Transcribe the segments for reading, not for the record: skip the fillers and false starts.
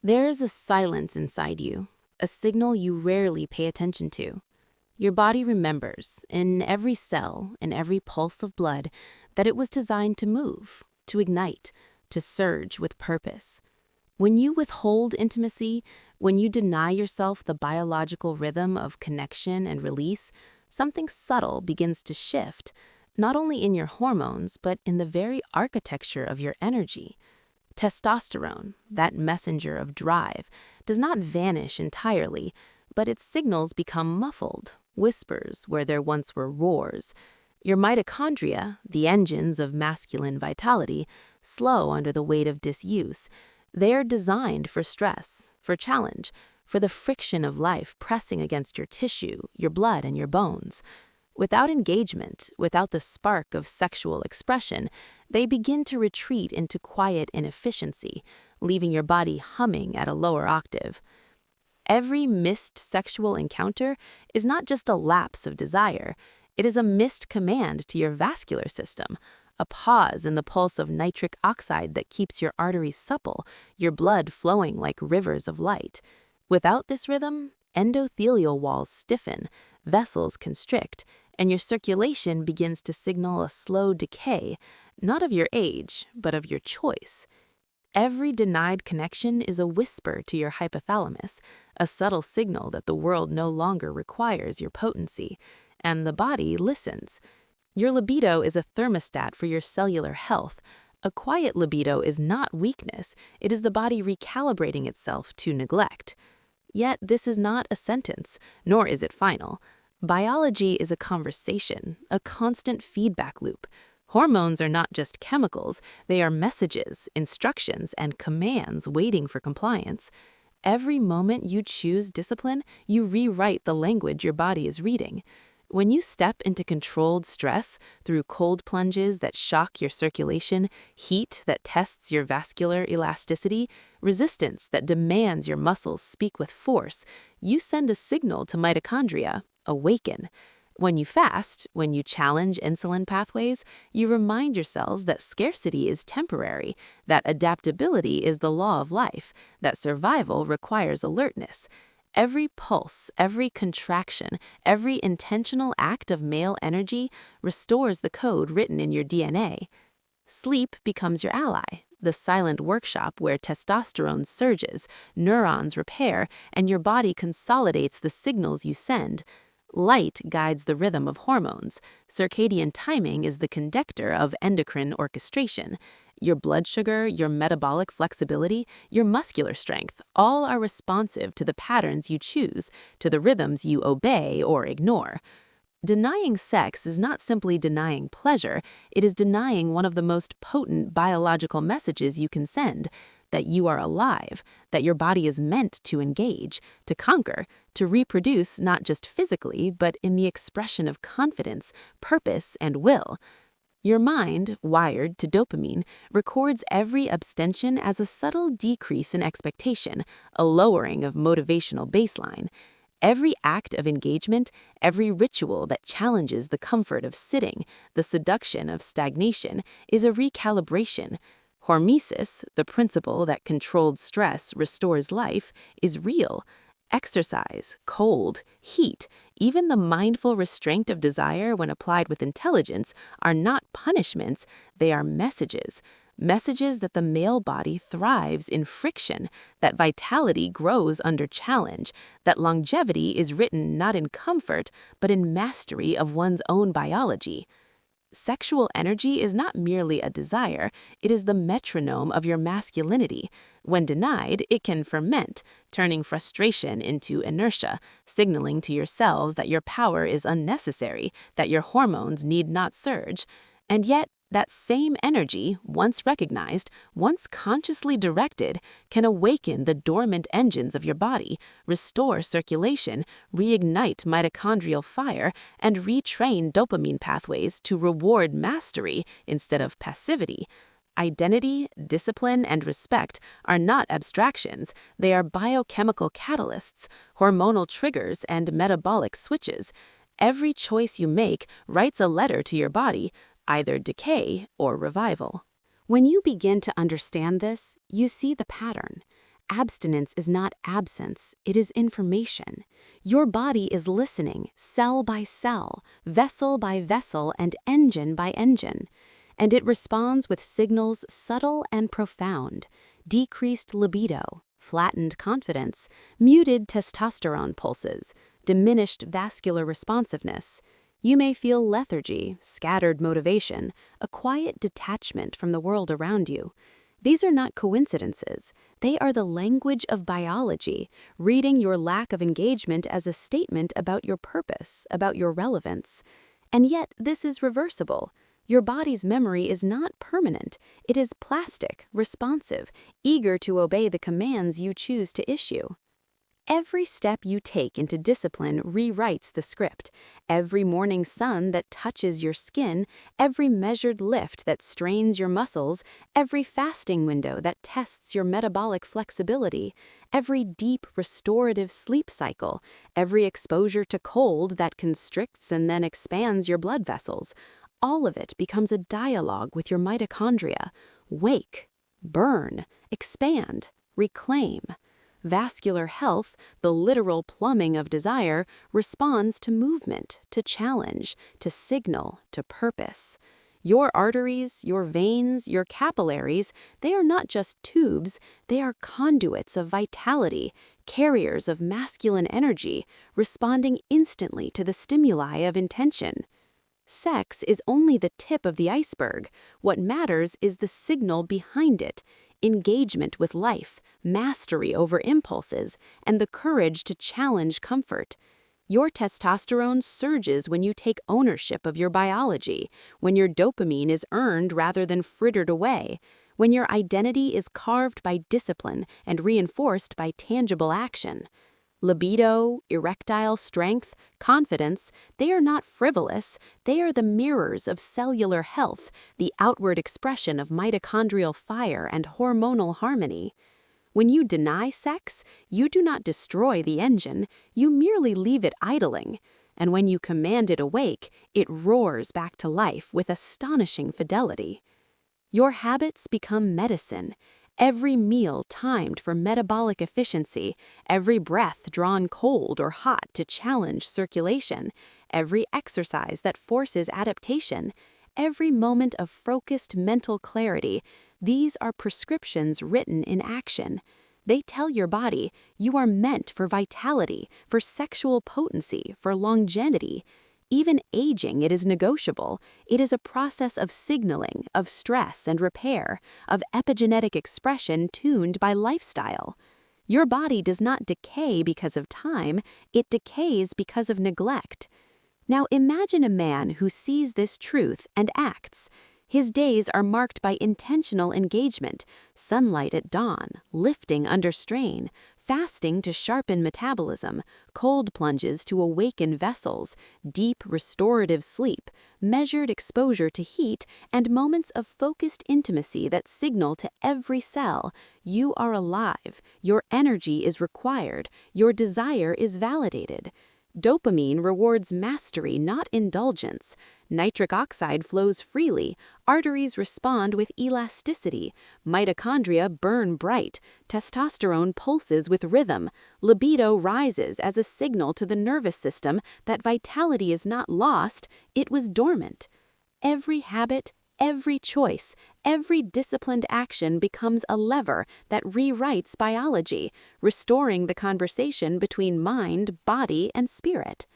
There is a silence inside you, a signal you rarely pay attention to. Your body remembers, in every cell, in every pulse of blood, that it was designed to move, to ignite, to surge with purpose. When you withhold intimacy, when you deny yourself the biological rhythm of connection and release, something subtle begins to shift, not only in your hormones, but in the very architecture of your energy. Testosterone, that messenger of drive, does not vanish entirely, but its signals become muffled, whispers where there once were roars. Your mitochondria, the engines of masculine vitality, slow under the weight of disuse. They are designed for stress, for challenge, for the friction of life pressing against your tissue, your blood, and your bones. Without engagement, without the spark of sexual expression, they begin to retreat into quiet inefficiency, leaving your body humming at a lower octave. Every missed sexual encounter is not just a lapse of desire, it is a missed command to your vascular system, a pause in the pulse of nitric oxide that keeps your arteries supple, your blood flowing like rivers of light. Without this rhythm, endothelial walls stiffen, vessels constrict, and your circulation begins to signal a slow decay, not of your age, but of your choice. Every denied connection is a whisper to your hypothalamus, a subtle signal that the world no longer requires your potency, and the body listens. Your libido is a thermostat for your cellular health. A quiet libido is not weakness, it is the body recalibrating itself to neglect. Yet this is not a sentence, nor is it final. Biology is a conversation, a constant feedback loop. Hormones are not just chemicals, they are messages, instructions, and commands waiting for compliance. Every moment you choose discipline, you rewrite the language your body is reading. When you step into controlled stress, through cold plunges that shock your circulation, heat that tests your vascular elasticity, resistance that demands your muscles speak with force, you send a signal to mitochondria: awaken. When you fast, when you challenge insulin pathways, you remind your cells that scarcity is temporary, that adaptability is the law of life, that survival requires alertness. Every pulse, every contraction, every intentional act of male energy restores the code written in your DNA. Sleep becomes your ally, the silent workshop where testosterone surges, neurons repair, and your body consolidates the signals you send. Light guides the rhythm of hormones. Circadian timing is the conductor of endocrine orchestration. Your blood sugar, your metabolic flexibility, your muscular strength, all are responsive to the patterns you choose, to the rhythms you obey or ignore. Denying sex is not simply denying pleasure, it is denying one of the most potent biological messages you can send: that you are alive, that your body is meant to engage, to conquer, to reproduce not just physically, but in the expression of confidence, purpose, and will. Your mind, wired to dopamine, records every abstention as a subtle decrease in expectation, a lowering of motivational baseline. Every act of engagement, every ritual that challenges the comfort of sitting, the seduction of stagnation, is a recalibration. Hormesis, the principle that controlled stress restores life, is real. Exercise, cold, heat, even the mindful restraint of desire when applied with intelligence are not punishments, they are messages. Messages that the male body thrives in friction, that vitality grows under challenge, that longevity is written not in comfort, but in mastery of one's own biology. Sexual energy is not merely a desire, it is the metronome of your masculinity. When denied, it can ferment, turning frustration into inertia, signaling to your cells that your power is unnecessary, that your hormones need not surge. And yet, that same energy, once recognized, once consciously directed, can awaken the dormant engines of your body, restore circulation, reignite mitochondrial fire, and retrain dopamine pathways to reward mastery instead of passivity. Identity, discipline, and respect are not abstractions, they are biochemical catalysts, hormonal triggers, and metabolic switches. Every choice you make writes a letter to your body, either decay or revival. When you begin to understand this, you see the pattern. Abstinence is not absence, it is information. Your body is listening, cell by cell, vessel by vessel, and engine by engine. And it responds with signals subtle and profound: decreased libido, flattened confidence, muted testosterone pulses, diminished vascular responsiveness. You may feel lethargy, scattered motivation, a quiet detachment from the world around you. These are not coincidences. They are the language of biology, reading your lack of engagement as a statement about your purpose, about your relevance. And yet, this is reversible. Your body's memory is not permanent. It is plastic, responsive, eager to obey the commands you choose to issue. Every step you take into discipline rewrites the script. Every morning sun that touches your skin, every measured lift that strains your muscles, every fasting window that tests your metabolic flexibility, every deep restorative sleep cycle, every exposure to cold that constricts and then expands your blood vessels, all of it becomes a dialogue with your mitochondria. Wake, burn, expand, reclaim. Vascular health, the literal plumbing of desire, responds to movement, to challenge, to signal, to purpose. Your arteries, your veins, your capillaries, they are not just tubes, they are conduits of vitality, carriers of masculine energy, responding instantly to the stimuli of intention. Sex is only the tip of the iceberg. What matters is the signal behind it: engagement with life, mastery over impulses, and the courage to challenge comfort. Your testosterone surges when you take ownership of your biology, when your dopamine is earned rather than frittered away, when your identity is carved by discipline and reinforced by tangible action. Libido, erectile strength, confidence, they are not frivolous, they are the mirrors of cellular health, the outward expression of mitochondrial fire and hormonal harmony. When you deny sex, you do not destroy the engine, you merely leave it idling. And when you command it awake, it roars back to life with astonishing fidelity. Your habits become medicine. Every meal timed for metabolic efficiency, every breath drawn cold or hot to challenge circulation, every exercise that forces adaptation, every moment of focused mental clarity, these are prescriptions written in action. They tell your body you are meant for vitality, for sexual potency, for longevity. Even aging, it is negotiable. It is a process of signaling, of stress and repair, of epigenetic expression tuned by lifestyle. Your body does not decay because of time, it decays because of neglect. Now imagine a man who sees this truth and acts. His days are marked by intentional engagement, sunlight at dawn, lifting under strain, fasting to sharpen metabolism, cold plunges to awaken vessels, deep restorative sleep, measured exposure to heat, and moments of focused intimacy that signal to every cell, you are alive, your energy is required, your desire is validated. Dopamine rewards mastery, not indulgence. Nitric oxide flows freely, arteries respond with elasticity, mitochondria burn bright, testosterone pulses with rhythm, libido rises as a signal to the nervous system that vitality is not lost, it was dormant. Every habit, every choice, every disciplined action becomes a lever that rewrites biology, restoring the conversation between mind, body, and spirit.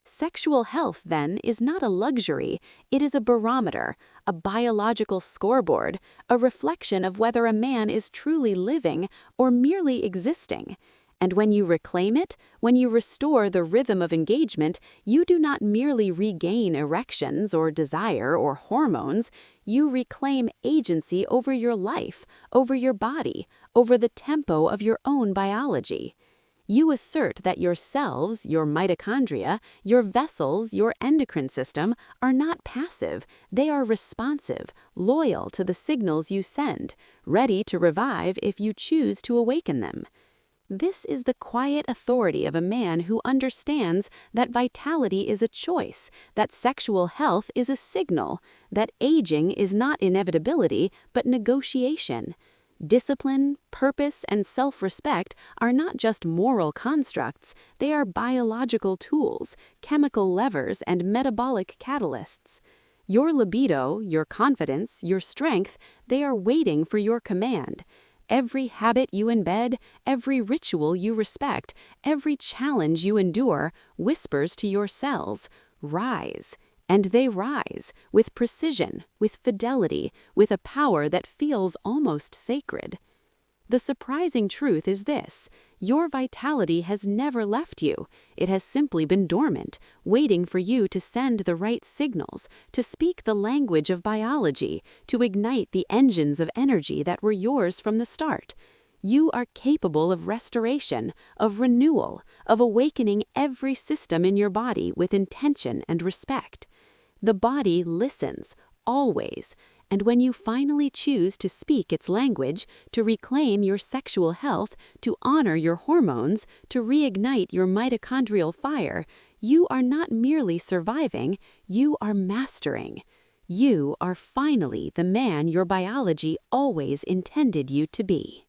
Sexual health, then, is not a luxury, it is a barometer, a biological scoreboard, a reflection of whether a man is truly living or merely existing. And when you reclaim it, when you restore the rhythm of engagement, you do not merely regain erections or desire or hormones, you reclaim agency over your life, over your body, over the tempo of your own biology. You assert that your cells, your mitochondria, your vessels, your endocrine system are not passive, they are responsive, loyal to the signals you send, ready to revive if you choose to awaken them. This is the quiet authority of a man who understands that vitality is a choice, that sexual health is a signal, that aging is not inevitability, but negotiation. Discipline, purpose, and self-respect are not just moral constructs, they are biological tools, chemical levers, and metabolic catalysts. Your libido, your confidence, your strength, they are waiting for your command. Every habit you embed, every ritual you respect, every challenge you endure whispers to your cells, "Rise." And they rise, with precision, with fidelity, with a power that feels almost sacred. The surprising truth is this: your vitality has never left you. It has simply been dormant, waiting for you to send the right signals, to speak the language of biology, to ignite the engines of energy that were yours from the start. You are capable of restoration, of renewal, of awakening every system in your body with intention and respect. The body listens, always, and when you finally choose to speak its language, to reclaim your sexual health, to honor your hormones, to reignite your mitochondrial fire, you are not merely surviving, you are mastering. You are finally the man your biology always intended you to be.